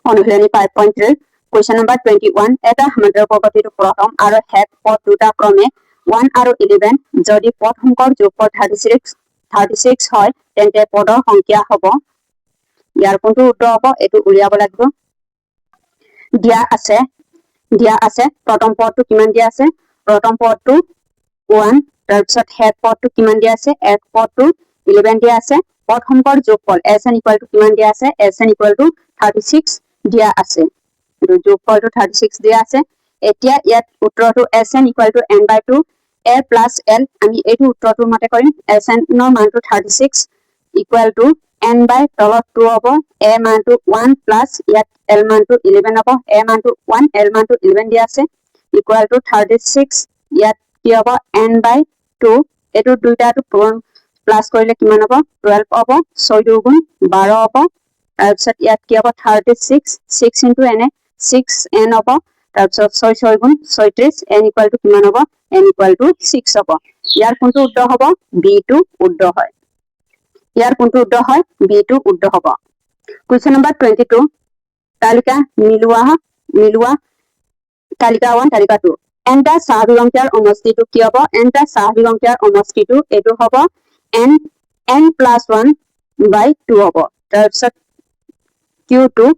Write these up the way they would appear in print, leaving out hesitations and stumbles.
অনুশীলনী 5.3 question number 21 এটা সমান্তৰাল প্ৰগতিটো প্ৰথম আৰু হেড পথ দুটা ক্ৰমে 1 আৰু 11 যদি পথ সংখ্যাৰ যোগফল 36 হয় তেন্তে পদৰ সংখ্যা হ'ব ইয়াৰ কোনটো উত্তৰ হ'ব এটো উলিয়াব লাগিব দিয়া আছে প্ৰথম পদটো কিমান দিয়া আছে প্ৰথম পদটো 1 তাৰপিছত হেড পদটো কিমান দিয়া আছে এক পদটো 11 দিয়া আছে পদ সংখ্যাৰ যোগফল sn ইকুয়াল টু কিমান দিয়া আছে sn ইকুয়াল টু 36 দিয়া আছে যোগফলটো 36 দিয়া আছে এতিয়া ইয়াত উত্তৰটো sn equal to n/2 a plus l আমি এইটো উত্তৰটোৰ মতে কৰিম sn ৰ মানটো 36 ইকুয়াল টু n বাই তলত 2 হ'ব a মানটো 1 প্লাস ইয়াত l মানটো 11 হ'ব a মানটো 1 l মানটো 11 দিয়া আছে ইকুয়াল টু 36 ইয়াত কি হ'ব n বাই 2 এটো দুইটাটো প্লাস কৰিলে কিমান হ'ব 12 হ'ব 6 2 গুণ 12 হ'ব তাৰপিছত ইয়াত কি হ'ব 36 6 into n 6n হ'ব তাৰপিছত 6 6 গুণ 36 n ইকুয়াল টু কিমান হ'ব n ইকুয়াল টু 6 হ'ব ইয়াৰ কোনটো উত্তৰ হ'ব b2 উত্তৰ হয় ইয়াৰ কোনটো উত্তৰ হয় b2 উত্তৰ হ'ব question number 22 তালিকা মিলোৱা তালিকা 1 তালিকা 2 এনটা স্বাভাৱিক অংকৰ সমষ্টিটো কি হ'ব এনটা স্বাভাৱিক অংকৰ সমষ্টিটো এটো হ'ব n plus 1 by 2 হ'ব তাৰপিছত q2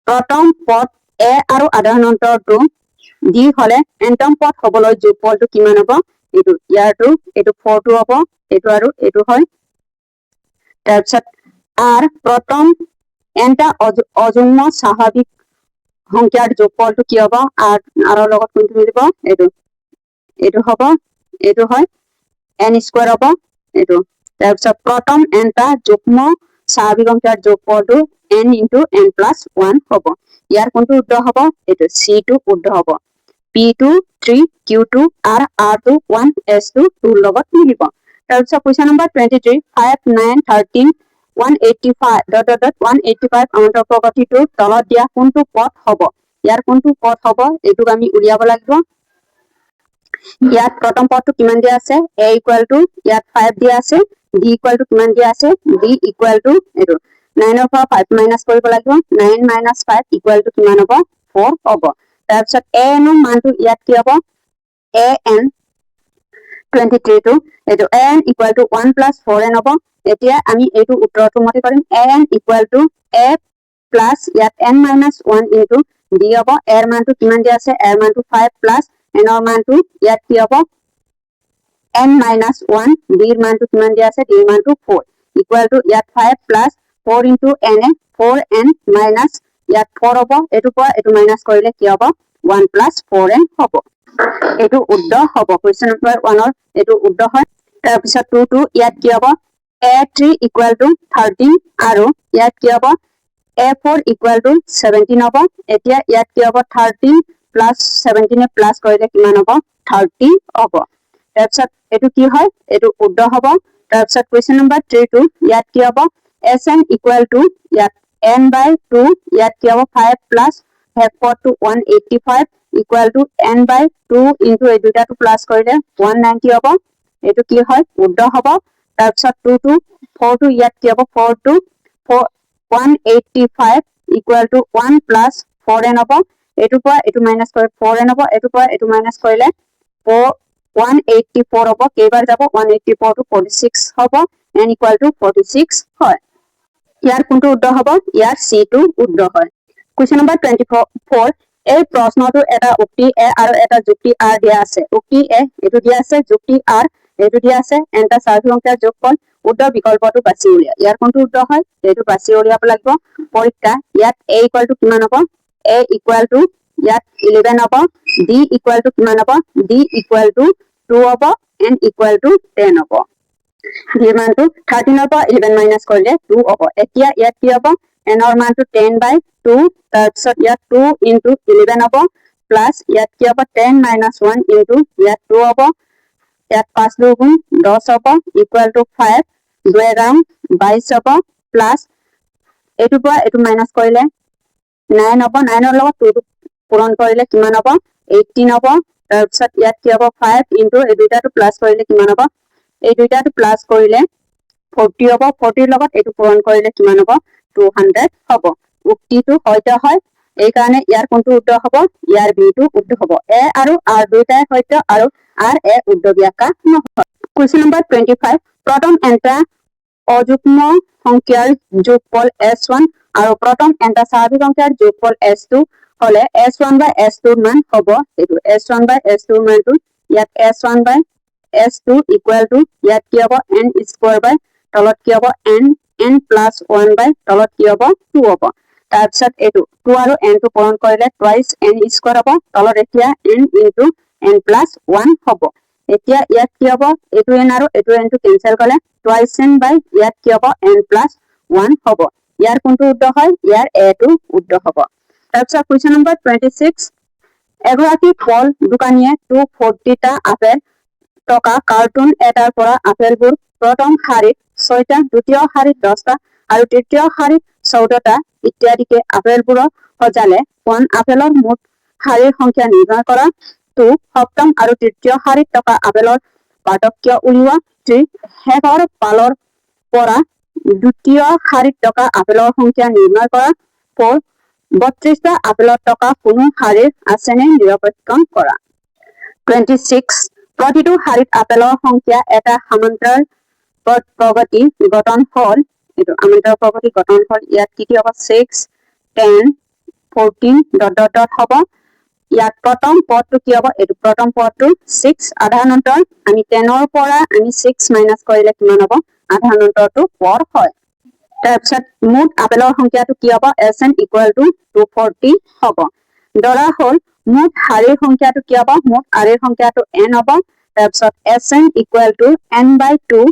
প্ৰথম পদ a আৰু সাধাৰণ অন্তৰটো d হলে nতম পদ হ'বলৈ যোগফলটো কিমান হ'ব এটো ইয়াৰটো এটো 4 হ'ব এটো আৰু এটো হয় তাৰপিছত r প্ৰথম nটা অযুগ্ম স্বাভাৱিক সংখ্যাৰ যোগফলটো কি হ'ব r লগত কোনটো মিলিব এটো হ'ব এটো হয় n স্কয়াৰ হ'ব এটো তাৰপিছত প্ৰথম nটা যুগ্ম স্বাভাৱিক সংখ্যাৰ যোগফলটো n into n plus 1 হ'ব ইয়াৰ কোনটো উত্তৰ হ'ব এটো c2 উত্তৰ হ'ব p2 3 q2 r r2 1 s2 2 লগত মিলিব তাৰপিছত question number 23 5 9 13 185 185 অন্ত প্ৰগতিটোৰ তলত দিয়া কোনটো পথ হ'ব ইয়াৰ কোনটো পথ হ'ব এটো আমি উলিয়াব লাগিব ইয়াত প্ৰথম পদটো কিমান দিয়া আছে a ইকুয়াল টু ইয়াত 5 দিয়া আছে d ইকুয়াল টু কিমান দিয়া আছে d ইকুয়াল টু এটো 9 ৰ পৰা 5 মাইনাস কৰিব লাগিব 9 minus 5 ইকুয়াল টু কিমান হ'ব 4 হ'ব তাৰপিছত a ৰ মানটো ইয়াত কি হ'ব a n 23 টো এটো a n equal to 1 plus 4n হ'ব এতিয়া আমি এইটো উত্তৰটো মতে কৰিম a n equal to a plus ইয়াত n minus 1 into d হ'ব a ৰ মানটো কিমান দিয়া আছে a ৰ মানটো 5 plus n ৰ মানটো ইয়াত কি হ'ব n minus 1 d ৰ মানটো কিমান দিয়া আছে d ৰ মানটো 4 ইকুয়াল টু ইয়াত 5 plus 4 into n 4n minus ইয়াত 4 হ'ব এটো পৰা এটো মাইনাস কৰিলে কি হ'ব 1 plus 4n হ'ব এটো উত্তৰ হ'ব question number 1 ৰ এটো উত্তৰ হয় তাৰ পিছত 2 ইয়াত কি হ'ব a3 equal to 13 আৰু ইয়াত কি হ'ব a4 equal to 17 হ'ব এতিয়া ইয়াত কি হ'ব 13 plus 17 এ প্লাস কৰিলে কিমান হ'ব 30 হ'ব তাৰপিছত এটো কি হয় এটো উত্তৰ হ'ব তাৰপিছত question number 3 ইয়াত কি হ'ব sn equal to ইয়াত n by 2 ইয়াত কি হ'ব 5 plus half power to 185 equal to n by 2 into এই দুটাটো প্লাস কৰিলে 190 হ'ব এটো কি হয় উত্তৰ হ'ব তাৰপিছত 4 ইয়াত কি হ'ব 185 equal to 1 plus 4n হ'ব এটো পৰা এটো মাইনাস কৰি 4n হ'ব এটো পৰা এটো মাইনাস কৰিলে 184 হ'ব কেইবাৰ যাব 184 to 46 হ'ব n equal to 46 হয় ইয়াৰ কোনটো উত্তৰ হ'ব ইয়াৰ c2 উত্তৰ হয় question number 24 এই প্ৰশ্নটো এটা উক্তি a আৰু এটা যুক্তি r দিয়া আছে উক্তি a এটো দিয়া আছে যুক্তি r এটো দিয়া আছে এনটা স্বাভাৱিক সংখ্যাৰ যোগফল উত্তৰ বিকল্পটো বাছি উলিয়া ইয়াৰ কোনটো উত্তৰ হয় এটো বাছি উলিয়াব লাগিব পৰীক্ষা ইয়াত a ইকুয়াল টু কিমান হ'ব a ইকুয়াল টু ইয়াত 11 হ'ব d ইকুয়াল টু কিমান হ'ব d ইকুয়াল টু 2 হ'ব n ইকুয়াল টু 10 হ'ব d ৰ মানটো 13 ৰ পৰা 11 মাইনাস কৰিলে 2 হ'ব এতিয়া ইয়াত কি হ'ব n ৰ মানটো 10 by 2 তাৰপিছত ইয়াত 2 into 11 হ'ব প্লাস ইয়াত কি হ'ব 10 minus 1 into ইয়াত 2 হ'ব ইয়াত 5 2 গুণ 10 হ'ব ইকুয়াল টু 5 2 ৰাউন্ড 22 হ'ব প্লাস এটো পৰা এটো মাইনাস কৰিলে 9 হ'ব 9 ৰ লগত 2 পূৰণ কৰিলে কিমান হ'ব 18 হ'ব তাৰপিছত ইয়াত কি হ'ব 5 into এই দুটাটো প্লাস কৰিলে কিমান হ'ব এই দুটাটো প্লাস কৰিলে 40 হ'ব 40 ৰ লগত এটো পূৰণ কৰিলে কিমান হ'ব 200 হ'ব উক্তিটো সত্য হয় এই কাৰণে ইয়াৰ কোনটো উত্তৰ হ'ব ইয়াৰ বিটো উত্তৰ হ'ব এ আৰু আৰ দুইটাই সত্য আৰু আৰ এ উদ্ধ ব্যাখ্যা নহয় কুৱেশ্যন নম্বৰ 25 প্ৰথম এন্টা অযুগ্ম সংখ্যাৰ যোগফল s1 আৰু প্ৰথম এন্টা স্বাভাৱিক সংখ্যাৰ যোগফল s2 হলে s1 by s2 মান হ'ব এটো s1 by s2 মানটো ইয়াত s1 by s2 equal to ইয়াত কি হ'ব n square by তলত কি হ'ব n plus 1 by তলত কি হ'ব 2 হ'ব তাৰপিছত এটো 2 আৰু n টো পূৰণ কৰিলে twice n square হ'ব তলত এতিয়া n into n plus 1 হ'ব এতিয়া ইয়াত কি হ'ব এটো n আৰু এটো n টো কেনসেল কৰিলে twice n by ইয়াত কি হ'ব n plus 1 হ'ব ইয়াৰ কোনটো উত্তৰ হয় ইয়াৰ a টো উত্তৰ হ'ব তাৰপিছত কোৱেশ্যন নম্বৰ 26 এগৰাকী ফল দোকানীয়ে 240 টা আপেল টকা কাৰ্টুন এটাৰ পৰা আপেলবোৰ প্ৰথম শাৰীত 6টা দ্বিতীয় শাৰীত 10টা আৰু তৃতীয় শাৰীত 14টা ইত্যাদিকে আপেলবোৰ সজালে কোন আপেলৰ মুঠ শাৰীৰ সংখ্যা নিৰ্ণয় কৰা তো সপ্তম আৰু তৃতীয় শাৰীত থকা আপেলৰ পাৰ্থক্য উলিওৱা শেষৰ পালৰ পৰা দ্বিতীয় শাৰীত থকা আপেলৰ সংখ্যা নিৰ্ণয় কৰা 32টা আপেলৰ টকা কোনো শাৰীৰ আছেনে নিৰপেক্ষণ কৰা 26 প্ৰতিটো শাৰীত আপেলৰ সংখ্যা এটা সমান্তৰাল প্ৰগতি গঠন ফল এটো সমান্তৰাল প্ৰগতি গঠন ফল ইয়াত কি হ'ব 6 10 14 হ'ব ইয়াত প্ৰথম পদটো কি হ'ব এটো প্ৰথম পদটো 6 সাধাৰণতৰ আমি 10 ৰ পৰা আমি 6 মাইনাস কৰিলে কিমান হ'ব সাধাৰণতৰটো 4 হয় তাৰপিছত মুঠ আপেলৰ সংখ্যাটো কি হ'ব sn equal to 240 হ'ব ধৰা হ'ল মুঠ শাৰীৰ সংখ্যাটো কি হ'ব মুঠ শাৰীৰ সংখ্যাটো n হ'ব তাৰপিছত sn equal to n by 2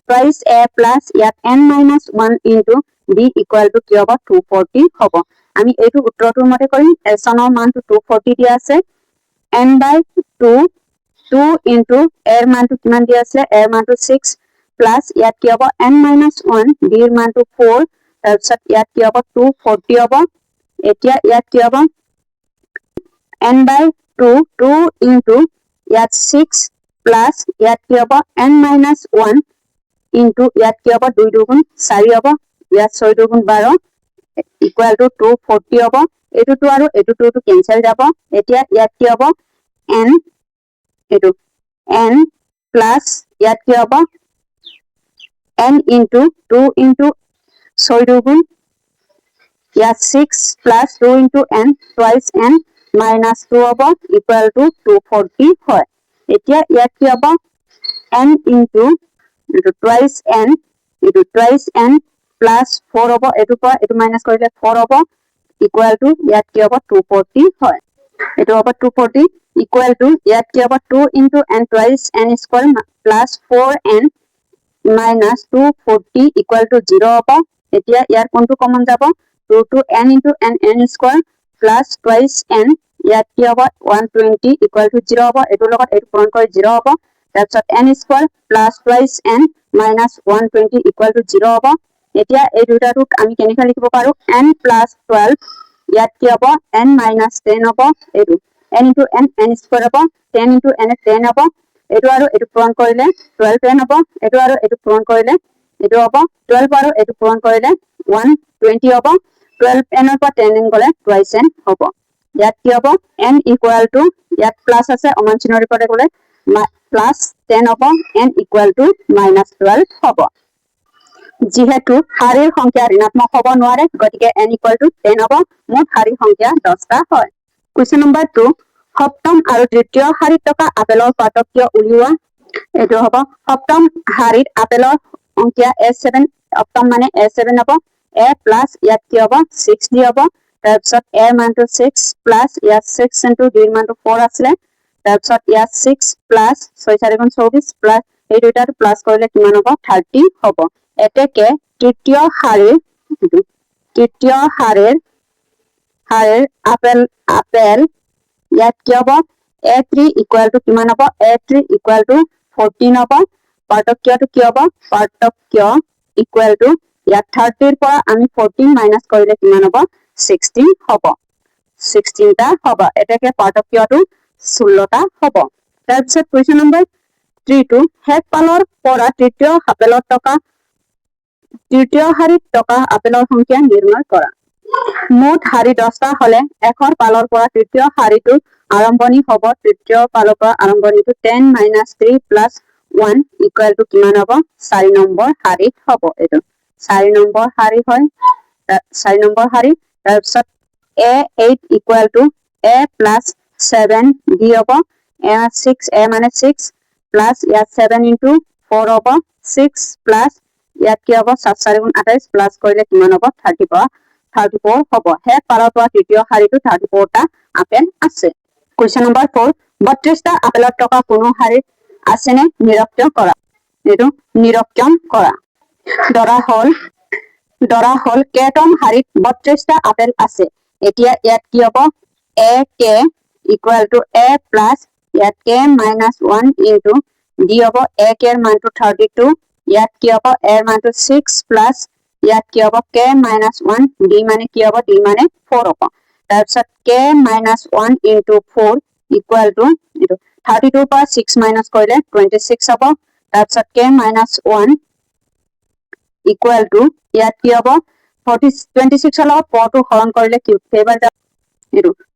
twice a plus ইয়াত n minus 1 into b equal to কি হ'ব 240 হ'ব আমি এইটো উত্তৰটোৰ মতে কৰিম sn ৰ মানটো 240 দিয়া আছে n by 2 into a ৰ মানটো কিমান দিয়া আছে a ৰ মানটো 6 plus ইয়াত কি হ'ব n minus 1 b ৰ মানটো 4 তাৰপিছত ইয়াত কি হ'ব 240 হ'ব এতিয়া ইয়াত কি হ'ব n by 2 into ইয়াত 6 plus ইয়াত কি হ'ব n minus 1 into ইয়াত কি হ'ব 2 দুগুণ 4 হ'ব ইয়াত 6 দুগুণ 12 equal to 240 হ'ব এটোটো আৰু এটোটো কেনসেল যাব এতিয়া ইয়াত কি হ'ব n এটো n plus ইয়াত কি হ'ব n into 2 into 6 দুগুণ ইয়াত 6 plus 2 into n twice n minus 2 হ'ব equal to 240 হয় এতিয়া ইয়াত কি হ'ব n into twice n plus 4 হ'ব এটো পৰা এটো মাইনাস কৰিলে 4 হ'ব equal to ইয়াত কি হ'ব 240 হয় এটো হ'ব 240 equal to ইয়াত কি হ'ব 2 into n twice n square plus 4n minus 240 equal to 0 হ'ব এতিয়া ইয়াৰ কোনটো কমন যাব 2 to n into n square plus twice n ইয়াত কি হ'ব 120 equal to 0 হ'ব এটো লগত এটো পূৰণ কৰি 0 হ'ব তাৰপিছত n square plus twice n minus 120 equal to 0 হ'ব এতিয়া এই দুটাটোক আমি কেনেকৈ লিখিব পাৰো n plus 12 ইয়াত কি হ'ব n minus 10 হ'ব এটো n into n square হ'ব 10 into n 10 হ'ব এটো আৰু এটো পূৰণ কৰিলে 12n হ'ব এটো আৰু এটো পূৰণ কৰিলে এটো হ'ব 12 আৰু এটো পূৰণ কৰিলে 120 হ'ব 12n ৰ পৰা 10n গলে twice n হ'ব ইয়াত কি হ'ব n equal to ইয়াত প্লাস আছে অমান চিহ্নৰ বিপৰীতে গলে প্লাস 10 হ'ব n equal to minus 12 হ'ব যেহেতু শাৰীৰ সংখ্যা ঋণাত্মক হ'ব নোৱাৰে গতিকে n equal to 10 হ'ব মুঠ শাৰীৰ সংখ্যা 10টা হয় কোৱেশ্চন নম্বৰ 2 সপ্তম আৰু তৃতীয় শাৰীত থকা আপেলৰ পাৰ্থক্য উলিওৱা এটো হ'ব সপ্তম শাৰীত আপেলৰ সংখ্যা s7 সপ্তম মানে s7 হ'ব a plus ইয়াত কি হ'ব 6 দি হ'ব তাৰপিছত a মানটো 6 plus ইয়াত 6 into d মানটো 4 আছিল তাৰপিছত ইয়াত 6 plus 6 4 গুণ 24 plus এই দুটাটো প্লাস কৰিলে কিমান হ'ব 30 হ'ব এতেকে তৃতীয় শাৰীৰ আপেল ইয়াত কি হ'ব a3 equal to কিমান হ'ব a3 equal to 14 হ'ব পাৰ্থক্যটো কি হ'ব পাৰ্থক্য equal to ইয়াত 30 ৰ পৰা আমি 14 মাইনাস কৰিলে কিমান হ'ব 16 হ'ব 16 টা হ'ব এতেকে পাৰ্থক্যটো 16 টা হ'ব তাৰপিছত কোৱেশ্চন নম্বৰ 3 টো হেড পালৰ পৰা তৃতীয় আপেলৰ টকা তৃতীয় শাৰীত থকা আপেলৰ সংখ্যা নিৰ্ণয় কৰা। মুঠ শাৰী 10টা হলে এশৰ পালৰ পৰা তৃতীয় শাৰীটো আৰম্ভণি হ'ব। তৃতীয় পালৰ পৰা আৰম্ভণিটো 10 - 3 + 1 = কিমান হ'ব? 4 নম্বৰ শাৰীত হ'ব। এইটো 4 নম্বৰ শাৰী হয়। 4 নম্বৰ শাৰী। তাৰপিছত A8 = A + 7 দি হ'ব। A মানে 6 প্লাস ইয়াত 7 × 4 হ'ব। 6 প্লাস ইয়াত কি হ'ব? 7 × 4 = 28 প্লাস কৰিলে কিমান হ'ব? 34 হ'ব। শেষ পাৰৰ পৰা তৃতীয় শাৰীটো 34টা আপেল আছে। কুৱেশ্যন নম্বৰ 4 32টা আপেলত থকা কোনো শাৰীত আছেনে? নিৰীক্ষণ কৰা। এইটো নিৰীক্ষণ কৰা। ধৰা হ'ল কেতম শাৰীত 32টা আপেল আছে। এতিয়া ইয়াত কি হ'ব? AK = A প্লাস ইয়াত K - 1 × D হ'ব। AK এর মানটো 32, ইয়াত কি হ'ব? A এর মানটো 6 প্লাস ইয়াত কি হ'ব? K - 1 D মানে কি হ'ব? D মানে 4 হ'ব। তাৰপিছত K - 1 × 4 = 32 পৰা 6 মাইনাস কৰিলে 26 হ'ব। তাৰপিছত K - 1 ইয়াত কি হ'ব? 26 ৰ লগত 4টো হৰণ কৰিলে কি কেইবাৰ যাব?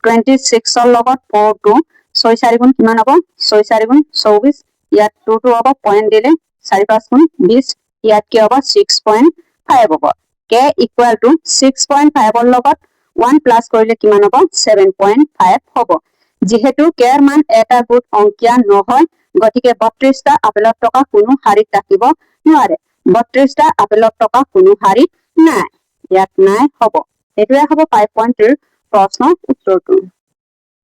26 ৰ লগত 4টো 6 × 4 = কিমান হ'ব? 6 × 4 = 24। ইয়াত 2টো হ'ব পইণ্ট দিলে 4 × 5 = 20। ইয়াত কি হ'ব? 6.5 হ'ব। K = 6.5 ৰ লগত 1 প্লাস কৰিলে কিমান হ'ব? 7.5 হ'ব। যিহেতু K ৰ মান এটা গুণ অংকীয়া নহয়, গতিকে 32টা আপেলত থকা কোনো শাৰীত ৰাখিব নোৱাৰে। 32টা আপেলত থকা কোনো শাৰীত নাই। ইয়াত নাই হ'ব। এইটোৱে হ'ব 5.3 প্ৰশ্নৰ উত্তৰটো।